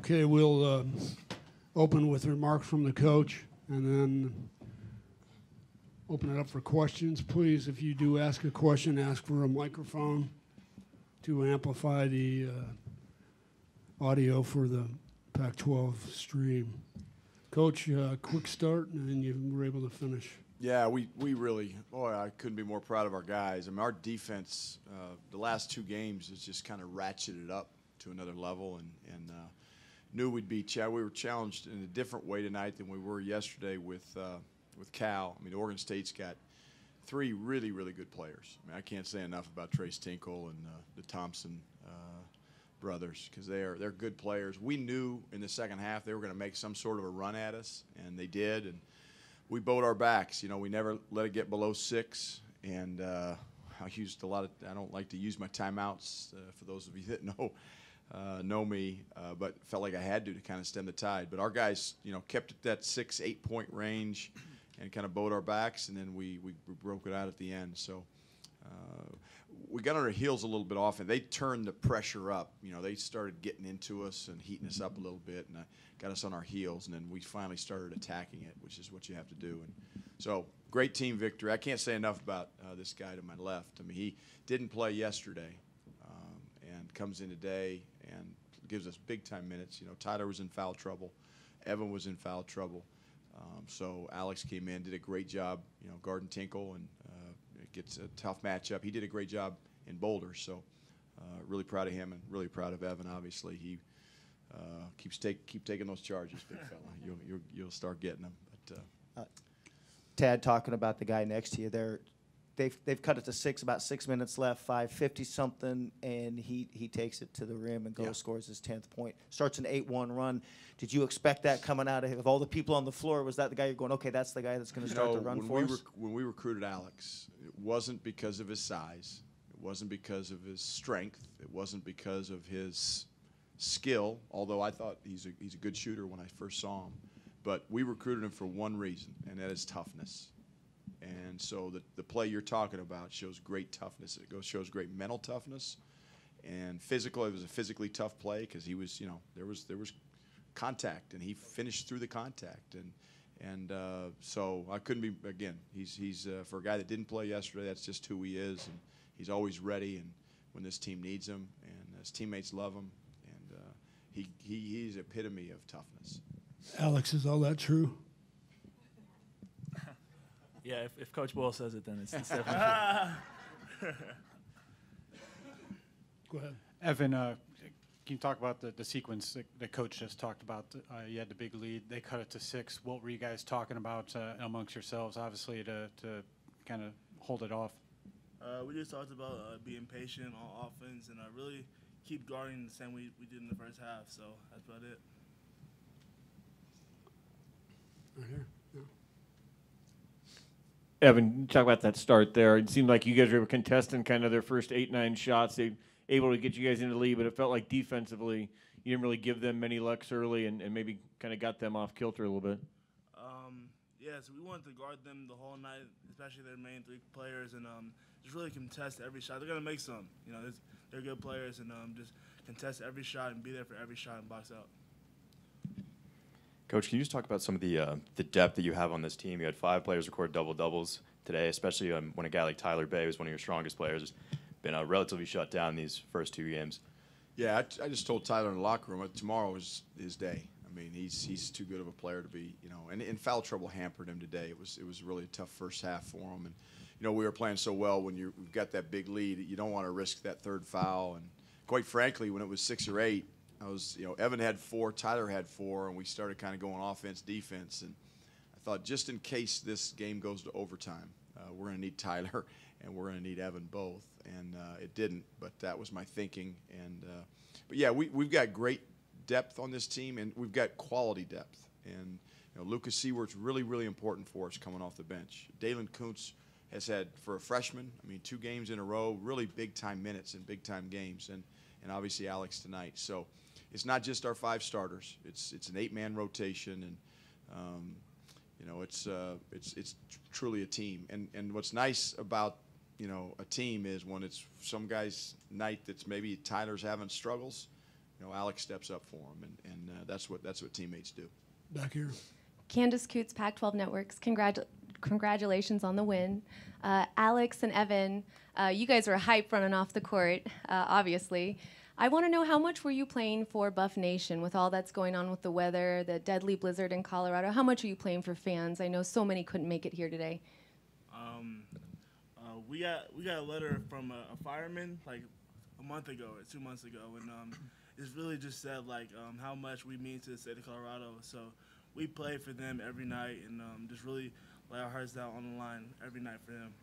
Okay, we'll open with remarks from the coach and then open it up for questions. Please, if you do ask a question, ask for a microphone to amplify the audio for the Pac-12 stream. Coach, quick start, and then you were able to finish. Yeah, we really, boy, I couldn't be more proud of our guys. I mean, our defense, the last two games has just kind of ratcheted up to another level, and knew we'd be we were challenged in a different way tonight than we were yesterday with Cal. I mean, Oregon State's got three really, really good players. I mean, I can't say enough about Trace Tinkle and the Thompson brothers, because they're good players. We knew in the second half they were going to make some sort of a run at us, and they did. And we bowed our backs. You know, we never let it get below 6. And I used a lot of. I don't like to use my timeouts for those of you that know me, but felt like I had to kind of stem the tide. But our guys, you know, kept it that 6-8 point range and kind of bowed our backs, and then we broke it out at the end. So we got on our heels a little bit often. They turned the pressure up. You know, they started getting into us and heating us up a little bit, and got us on our heels, and then we finally started attacking it, which is what you have to do. And so great team victory. I can't say enough about this guy to my left. I mean, he didn't play yesterday and comes in today and gives us big-time minutes. You know, Tyler was in foul trouble. Evan was in foul trouble. So Alex came in, did a great job, you know, guarding Tinkle, and it gets a tough matchup. He did a great job in Boulder, so really proud of him and really proud of Evan, obviously. He keep taking those charges, big fella. You'll start getting them. But, Tad, talking about the guy next to you there, they've cut it to 6, about 6 minutes left, 5:50 something, and he takes it to the rim and goes scores his 10th point. Starts an 8-1 run. Did you expect that coming out of all the people on the floor? Was that the guy you're going, okay, that's the guy that's going to start the run for us? When we recruited Alex, it wasn't because of his size. It wasn't because of his strength. It wasn't because of his skill, although I thought he's a good shooter when I first saw him. But we recruited him for one reason, and that is toughness. And so the play you're talking about shows great toughness. It shows great mental toughness and physical. It was a physically tough play because he was, you know, there was contact, and he finished through the contact. And so I couldn't be, again, he's for a guy that didn't play yesterday, that's just who he is. And he's always ready, and when this team needs him, and his teammates love him. And he's epitome of toughness. Alex, is all that true? Yeah, if Coach Boyle says it, then it's definitely true. Go ahead. Evan, can you talk about the sequence the coach just talked about? You had the big lead. They cut it to 6. What were you guys talking about amongst yourselves, obviously, to kind of hold it off? We just talked about being patient on offense and really keep guarding the same way we did in the first half. So that's about it. Right here. Yeah. Evan, talk about that start there. It seemed like you guys were contesting kind of their first 8-9 shots. They able to get you guys into the lead, but it felt like defensively you didn't really give them many looks early and maybe kind of got them off kilter a little bit. Yeah, so we wanted to guard them the whole night, especially their main 3 players, and just really contest every shot. They're going to make some. You know, they're good players, and just contest every shot and be there for every shot and box out. Coach, can you just talk about some of the depth that you have on this team? You had 5 players record double-doubles today, especially when a guy like Tyler Bay was one of your strongest players, has been relatively shut down these first 2 games. Yeah, I just told Tyler in the locker room tomorrow is his day. I mean, he's too good of a player to be, you know, and foul trouble hampered him today. It was really a tough first half for him, and you know we were playing so well when you've got that big lead, you don't want to risk that 3rd foul. And quite frankly, when it was 6 or 8. Evan had 4, Tyler had 4, and we started kind of going offense, defense. And I thought just in case this game goes to overtime, we're going to need Tyler and we're going to need Evan both. And it didn't, but that was my thinking. And but yeah, we've got great depth on this team, and we've got quality depth. And Lucas Seaworth's really, really important for us coming off the bench. Dalen Kuntz has had, for a freshman, 2 games in a row, really big-time minutes in big-time games, and obviously Alex tonight. So it's not just our 5 starters. It's an 8-man rotation, and it's truly a team. And what's nice about a team is when it's some guy's night that's maybe Tyler's having struggles, Alex steps up for him, and that's what teammates do. Back here. Candace Coots, Pac-12 Networks. Congratulations on the win. Alex and Evan, you guys were hype running off the court, obviously. I want to know, how much were you playing for Buff Nation with all that's going on with the weather, the deadly blizzard in Colorado? How much are you playing for fans? I know so many couldn't make it here today. We got a letter from a fireman like a month ago or 2 months ago, and it's really just said like how much we mean to the state of Colorado. So we play for them every night, and just really lay our hearts down on the line every night for them.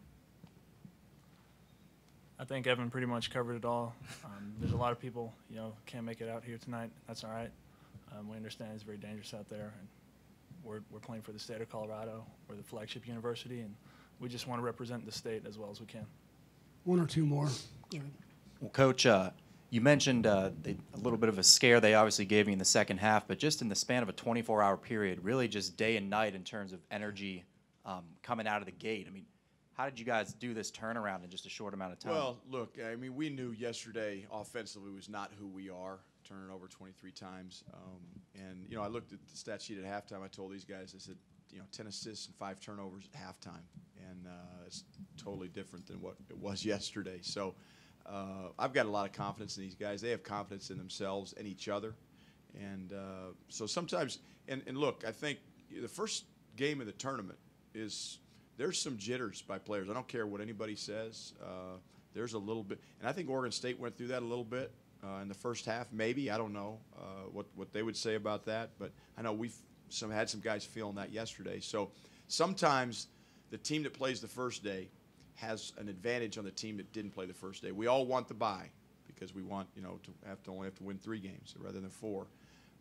I think Evan pretty much covered it all. There's a lot of people, can't make it out here tonight. That's all right. We understand it's very dangerous out there, and we're playing for the state of Colorado. We're the flagship university, and we just want to represent the state as well as we can. One or two more. Go ahead. Well, Coach, you mentioned a little bit of a scare they obviously gave you in the second half, but just in the span of a 24-hour period, really just day and night in terms of energy coming out of the gate. I mean, how did you guys do this turnaround in just a short amount of time? Well, look, I mean, we knew yesterday offensively was not who we are, turning over 23 times. And I looked at the stat sheet at halftime. I told these guys, I said, 10 assists and 5 turnovers at halftime. And it's totally different than what it was yesterday. So I've got a lot of confidence in these guys. They have confidence in themselves and each other. And so sometimes, and look, I think the first game of the tournament is – there's some jitters by players. I don't care what anybody says. There's a little bit, and I think Oregon State went through that a little bit in the first half. Maybe, I don't know what they would say about that, but I know we've had some guys feeling that yesterday. So sometimes the team that plays the first day has an advantage on the team that didn't play the first day. We all want the bye because we want to only have to win 3 games rather than 4.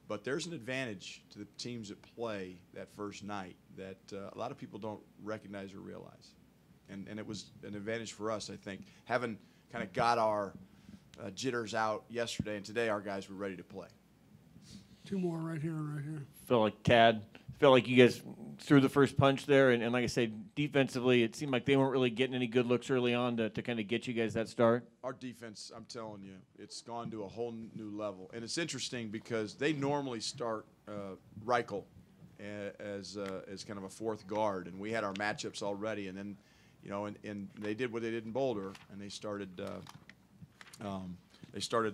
But there's an advantage to the teams that play that first night that a lot of people don't recognize or realize. And it was an advantage for us, I think, having kind of got our jitters out yesterday, and today our guys were ready to play. 2 more right here and right here. Felt like you guys threw the first punch there, and like I said, defensively, it seemed like they weren't really getting any good looks early on to kind of get you guys that start. Our defense, I'm telling you, it's gone to a whole new level. And it's interesting because they normally start Reichel as kind of a 4th guard, and we had our matchups already. And then, and they did what they did in Boulder, and they started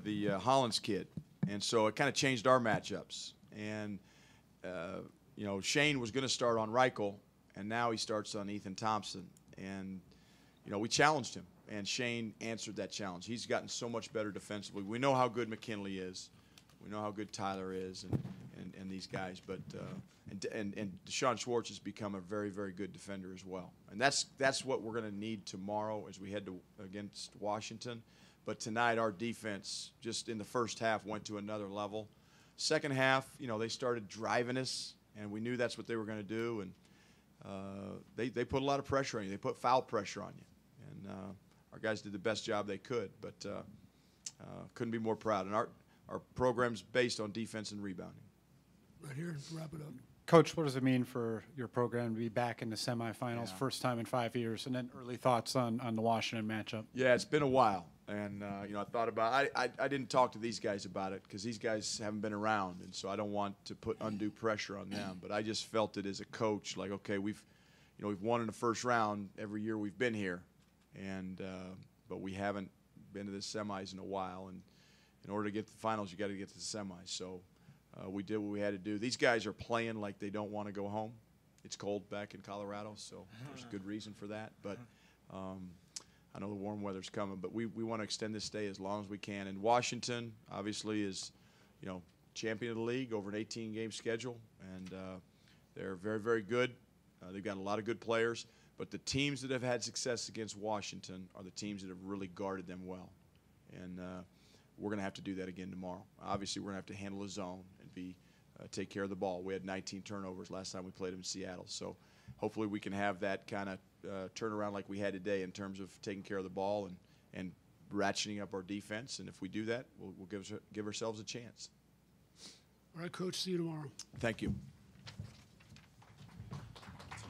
the Hollins kid. And so it kind of changed our matchups. And Shane was going to start on Reichel, and now he starts on Ethan Thompson. And, we challenged him, and Shane answered that challenge. He's gotten so much better defensively. We know how good McKinley is. We know how good Tyler is and these guys. But and Deshaun Schwartz has become a very, very good defender as well. And that's what we're going to need tomorrow as we head against Washington. But tonight our defense, just in the first half, went to another level. Second half, they started driving us, and we knew that's what they were going to do. And they put a lot of pressure on you. They put foul pressure on you. And our guys did the best job they could, but couldn't be more proud. And our program's based on defense and rebounding. Right here, wrap it up. Coach, what does it mean for your program to be back in the semifinals, first time in 5 years, and then early thoughts on the Washington matchup? Yeah, it's been a while. And, I thought about it. I didn't talk to these guys about it because these guys haven't been around, and so I don't want to put undue pressure on them. But I just felt it as a coach, like, okay, we've won in the first round every year we've been here, and but we haven't been to the semis in a while. And in order to get to the finals, you got to get to the semis. So we did what we had to do. These guys are playing like they don't want to go home. It's cold back in Colorado, so there's a good reason for that. But I know the warm weather's coming, but we want to extend this stay as long as we can. And Washington, obviously, is, champion of the league over an 18-game schedule, and they're very, very good. They've got a lot of good players, but the teams that have had success against Washington are the teams that have really guarded them well. And we're going to have to do that again tomorrow. Obviously, we're going to have to handle a zone and take care of the ball. We had 19 turnovers last time we played them in Seattle, so hopefully we can have that kind of turnaround like we had today in terms of taking care of the ball and ratcheting up our defense. And if we do that, we'll give ourselves a chance. All right, Coach, see you tomorrow. Thank you.